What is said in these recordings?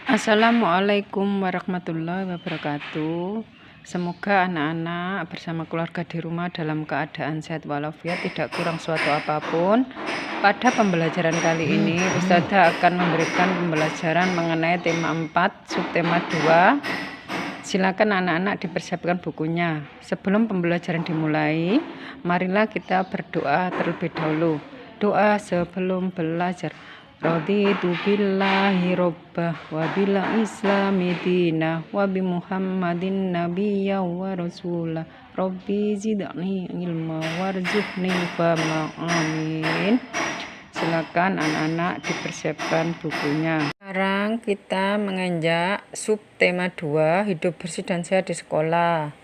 Assalamualaikum warahmatullahi wabarakatuh. Semoga anak-anak bersama keluarga di rumah dalam keadaan sehat walafiat, tidak kurang suatu apapun. Pada pembelajaran kali ini, Ustazah akan memberikan pembelajaran mengenai tema 4, subtema 2. Silakan anak-anak dipersiapkan bukunya. Sebelum pembelajaran dimulai, marilah kita berdoa terlebih dahulu. Doa sebelum belajar. Raditu billahi robbah wa bil islami dinah wa bi muhammadin nabiyya wa rasulah. Rabbi zidni ilma warzuqni fahma. Amin. Silakan anak-anak dipersiapkan bukunya. Sekarang kita menginjak subtema 2, hidup bersih dan sehat di sekolah.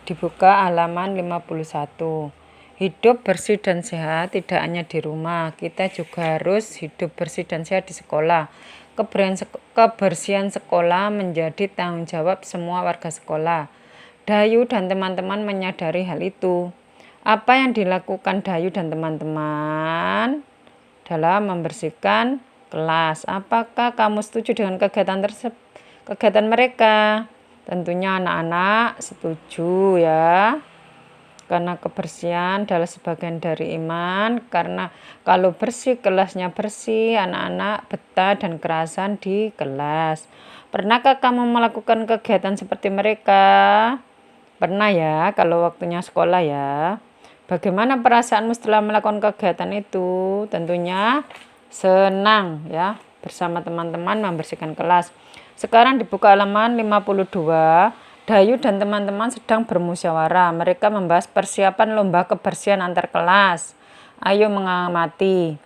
Dibuka halaman 51. Hidup bersih dan sehat tidak hanya di rumah, kita juga harus hidup bersih dan sehat di sekolah. Kebersihan sekolah menjadi tanggung jawab semua warga sekolah. Dayu dan teman-teman menyadari hal itu. Apa yang dilakukan Dayu dan teman-teman dalam membersihkan kelas? Apakah kamu setuju dengan kegiatan mereka? Tentunya anak-anak setuju ya. Karena kebersihan adalah sebagian dari iman. Karena kalau bersih, kelasnya bersih, anak-anak betah dan kerasan di kelas. Pernahkah kamu melakukan kegiatan seperti mereka? Pernah ya, kalau waktunya sekolah ya. Bagaimana perasaanmu setelah melakukan kegiatan itu? Tentunya senang ya, bersama teman-teman membersihkan kelas. Sekarang dibuka halaman 52. Dayu dan teman-teman sedang bermusyawarah. Mereka membahas persiapan lomba kebersihan antar kelas. Ayo mengamati.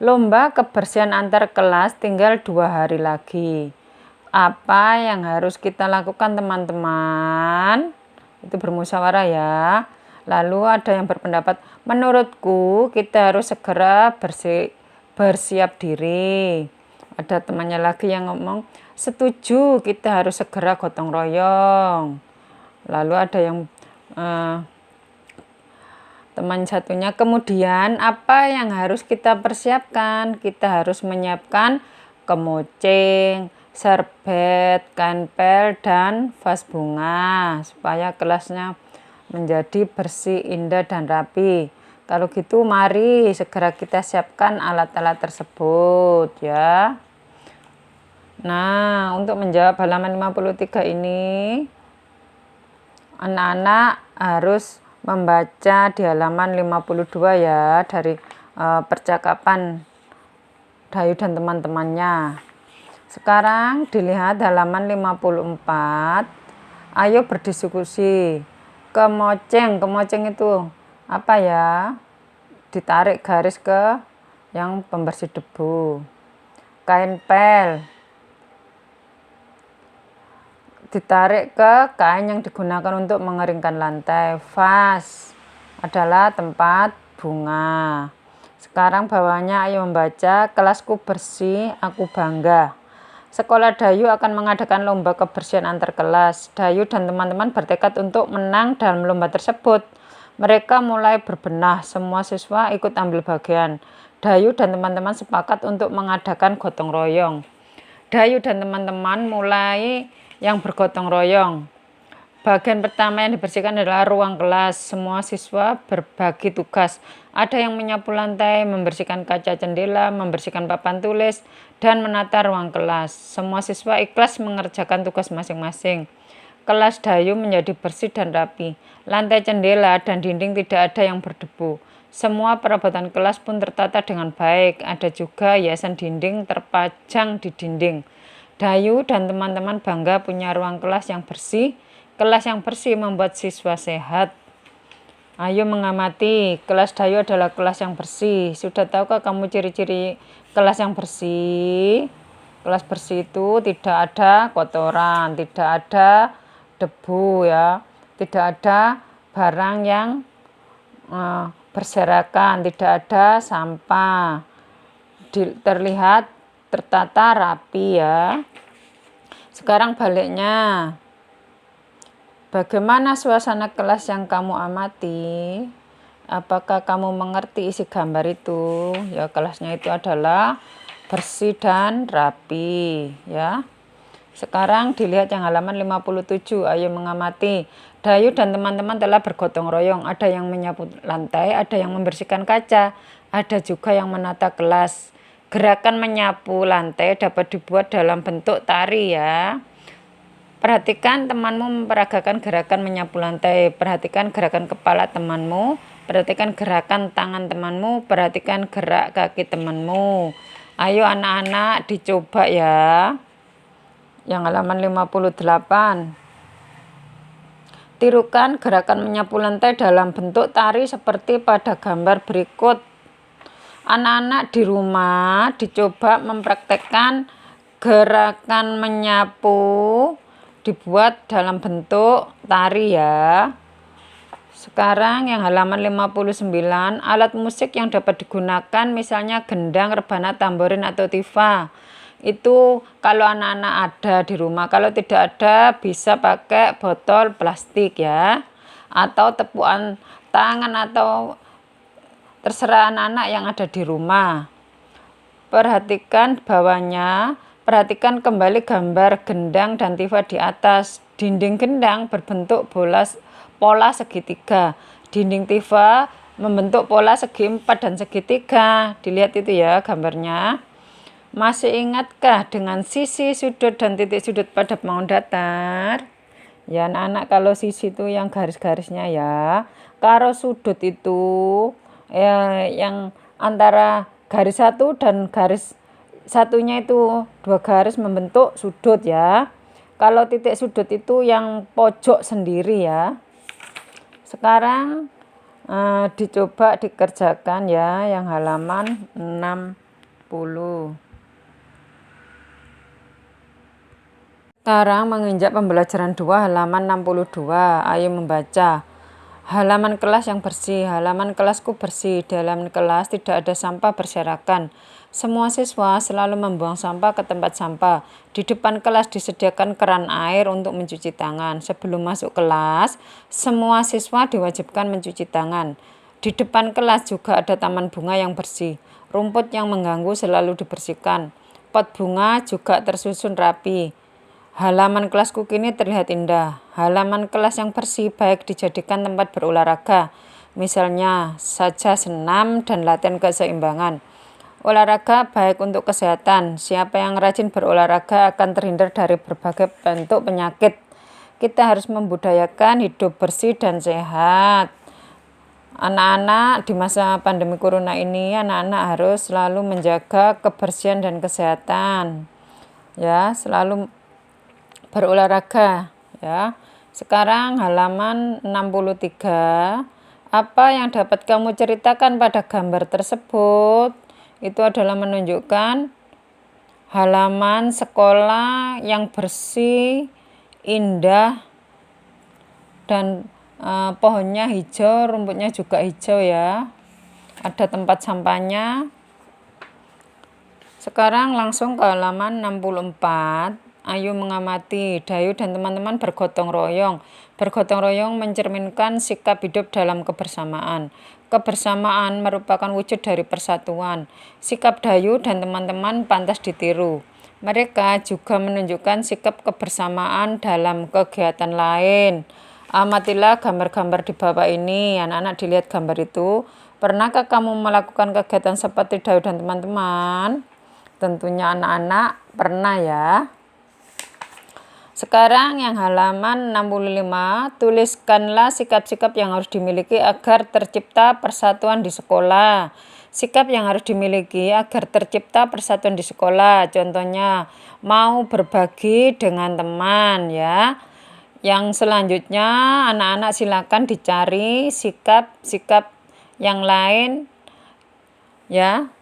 Lomba kebersihan antar kelas tinggal 2 hari lagi. Apa yang harus kita lakukan teman-teman? Itu bermusyawarah ya. Lalu ada yang berpendapat, menurutku kita harus segera bersiap diri. Ada temannya lagi yang ngomong, setuju, kita harus segera gotong royong. Lalu ada yang teman satunya, kemudian apa yang harus kita persiapkan? Kita harus menyiapkan kemoceng, serbet, kain pel, dan vas bunga supaya kelasnya menjadi bersih, indah, dan rapi. Kalau gitu mari segera kita siapkan alat-alat tersebut ya. Nah, untuk menjawab halaman 53 ini, anak-anak harus membaca di halaman 52 ya, dari percakapan Dayu dan teman-temannya. Sekarang dilihat halaman 54. Ayo berdiskusi. Kemoceng itu apa ya? Ditarik garis ke yang pembersih debu. Kain pel ditarik ke kain yang digunakan untuk mengeringkan lantai. Vas adalah tempat bunga. Sekarang bawahnya ayo membaca, kelasku bersih, aku bangga. Sekolah Dayu akan mengadakan lomba kebersihan antar kelas. Dayu dan teman-teman bertekad untuk menang dalam lomba tersebut. Mereka mulai berbenah, semua siswa ikut ambil bagian. Dayu dan teman-teman sepakat untuk mengadakan gotong royong. Dayu dan teman-teman mulai yang bergotong royong. Bagian pertama yang dibersihkan adalah ruang kelas. Semua siswa berbagi tugas. Ada yang menyapu lantai, membersihkan kaca jendela, membersihkan papan tulis, dan menata ruang kelas. Semua siswa ikhlas mengerjakan tugas masing-masing. Kelas Dayu menjadi bersih dan rapi. Lantai, jendela, dan dinding tidak ada yang berdebu. Semua perabotan kelas pun tertata dengan baik. Ada juga hiasan dinding terpajang di dinding. Dayu dan teman-teman bangga punya ruang kelas yang bersih. Kelas yang bersih membuat siswa sehat. Ayo mengamati, kelas Dayu adalah kelas yang bersih. Sudah tahukah kamu ciri-ciri kelas yang bersih? Kelas bersih itu tidak ada kotoran, tidak ada debu ya, tidak ada barang yang berserakan, tidak ada sampah. Terlihat tertata rapi ya. Sekarang baliknya. Bagaimana suasana kelas yang kamu amati? Apakah kamu mengerti isi gambar itu? Ya, kelasnya itu adalah bersih dan rapi ya. Sekarang dilihat yang halaman 57. Ayo mengamati. Dayu dan teman-teman telah bergotong royong. Ada yang menyapu lantai, ada yang membersihkan kaca, ada juga yang menata kelas. Gerakan menyapu lantai dapat dibuat dalam bentuk tari ya. Perhatikan temanmu memperagakan gerakan menyapu lantai. Perhatikan gerakan kepala temanmu. Perhatikan gerakan tangan temanmu. Perhatikan gerak kaki temanmu. Ayo anak-anak dicoba ya. Yang halaman 58. Tirukan gerakan menyapu lantai dalam bentuk tari seperti pada gambar berikut. Anak-anak di rumah dicoba mempraktekkan gerakan menyapu dibuat dalam bentuk tari ya. Sekarang yang halaman 59, alat musik yang dapat digunakan misalnya gendang, rebana, tamborin atau tifa. Itu kalau anak-anak ada di rumah. Kalau tidak ada bisa pakai botol plastik ya. Atau tepukan tangan atau terserah anak-anak yang ada di rumah. Perhatikan bawahnya. Perhatikan kembali gambar gendang dan tifa di atas. Dinding gendang berbentuk pola segitiga. Dinding tifa membentuk pola segi empat dan segitiga. Dilihat itu ya gambarnya. Masih ingatkah dengan sisi, sudut, dan titik sudut pada bangun datar? Ya anak-anak, kalau sisi itu yang garis-garisnya ya. Kalau sudut itu ya, yang antara garis satu dan garis satunya itu 2 garis membentuk sudut ya. Kalau titik sudut itu yang pojok sendiri ya. Sekarang dicoba dikerjakan ya yang halaman 60. Sekarang menginjak pembelajaran 2 halaman 62. Ayo membaca. Halaman kelas yang bersih. Halaman kelasku bersih. Di halaman kelas tidak ada sampah berserakan. Semua siswa selalu membuang sampah ke tempat sampah. Di depan kelas disediakan keran air untuk mencuci tangan. Sebelum masuk kelas, semua siswa diwajibkan mencuci tangan. Di depan kelas juga ada taman bunga yang bersih. Rumput yang mengganggu selalu dibersihkan. Pot bunga juga tersusun rapi. Halaman kelasku kini terlihat indah. Halaman kelas yang bersih baik dijadikan tempat berolahraga. Misalnya saja senam dan latihan keseimbangan. Olahraga baik untuk kesehatan. Siapa yang rajin berolahraga akan terhindar dari berbagai bentuk penyakit. Kita harus membudayakan hidup bersih dan sehat. Anak-anak di masa pandemi corona ini, anak-anak harus selalu menjaga kebersihan dan kesehatan. Ya, selalu berolahraga ya. Sekarang halaman 63. Apa yang dapat kamu ceritakan pada gambar tersebut? Itu adalah menunjukkan halaman sekolah yang bersih, indah, dan pohonnya hijau, rumputnya juga hijau ya. Ada tempat sampahnya. Sekarang langsung ke halaman 64. Ayo mengamati. Dayu dan teman-teman bergotong royong. Bergotong royong mencerminkan sikap hidup dalam kebersamaan. Kebersamaan merupakan wujud dari persatuan. Sikap Dayu dan teman-teman pantas ditiru. Mereka juga menunjukkan sikap kebersamaan dalam kegiatan lain. Amatilah gambar-gambar di bawah ini. Anak-anak dilihat gambar itu. Pernahkah kamu melakukan kegiatan seperti Dayu dan teman-teman? Tentunya anak-anak pernah ya. Sekarang yang halaman 65, tuliskanlah sikap-sikap yang harus dimiliki agar tercipta persatuan di sekolah. Sikap yang harus dimiliki agar tercipta persatuan di sekolah. Contohnya, mau berbagi dengan teman ya. Yang selanjutnya, anak-anak silakan dicari sikap-sikap yang lain ya,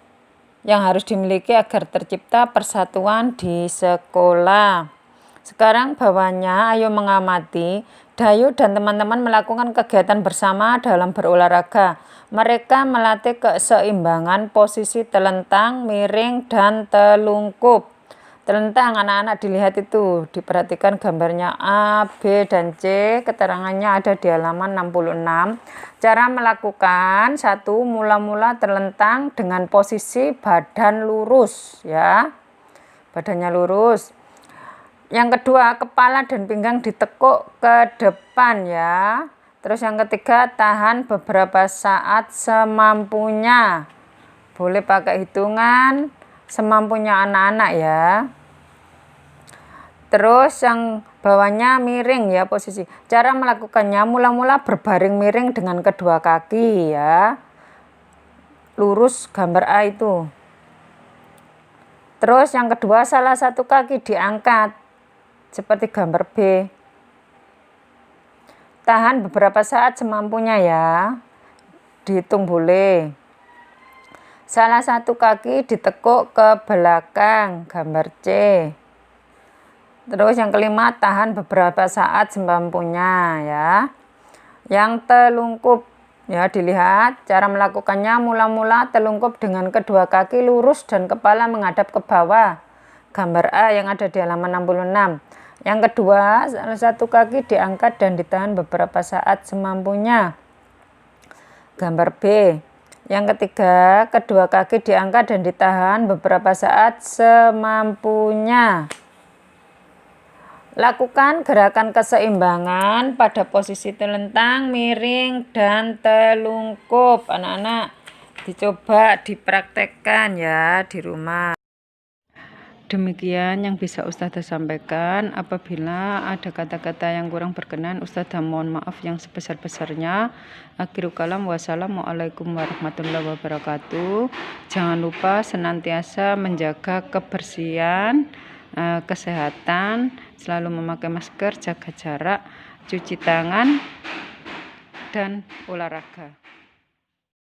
yang harus dimiliki agar tercipta persatuan di sekolah. Sekarang bawahnya, ayo mengamati. Dayu dan teman-teman melakukan kegiatan bersama dalam berolahraga. Mereka melatih keseimbangan posisi telentang, miring, dan telungkup. Telentang, anak-anak dilihat itu. Diperhatikan gambarnya A, B, dan C. Keterangannya ada di halaman 66. Cara melakukan: 1. Mula-mula terlentang dengan posisi badan lurus ya. Badannya lurus. Yang kedua, kepala dan pinggang ditekuk ke depan ya. Terus yang ketiga, tahan beberapa saat semampunya. Boleh pakai hitungan semampunya anak-anak ya. Terus yang bawahnya miring ya posisi. Cara melakukannya mula-mula berbaring miring dengan kedua kaki ya. Lurus gambar A itu. Terus yang kedua, salah satu kaki diangkat seperti gambar B. Tahan beberapa saat semampunya ya. Dihitung boleh. Salah satu kaki ditekuk ke belakang, gambar C. Terus yang kelima, tahan beberapa saat semampunya ya. Yang telungkup ya, dilihat cara melakukannya mula-mula telungkup dengan kedua kaki lurus dan kepala menghadap ke bawah. Gambar A yang ada di halaman 66. Yang kedua, salah satu kaki diangkat dan ditahan beberapa saat semampunya. Gambar B. Yang ketiga, kedua kaki diangkat dan ditahan beberapa saat semampunya. Lakukan gerakan keseimbangan pada posisi telentang, miring, dan telungkup. Anak-anak, dicoba dipraktekkan ya di rumah. Demikian yang bisa Ustazah sampaikan. Apabila ada kata-kata yang kurang berkenan, Ustazah mohon maaf yang sebesar-besarnya. Akhirul kalam, wassalamualaikum warahmatullahi wabarakatuh. Jangan lupa senantiasa menjaga kebersihan, kesehatan, selalu memakai masker, jaga jarak, cuci tangan, dan olahraga.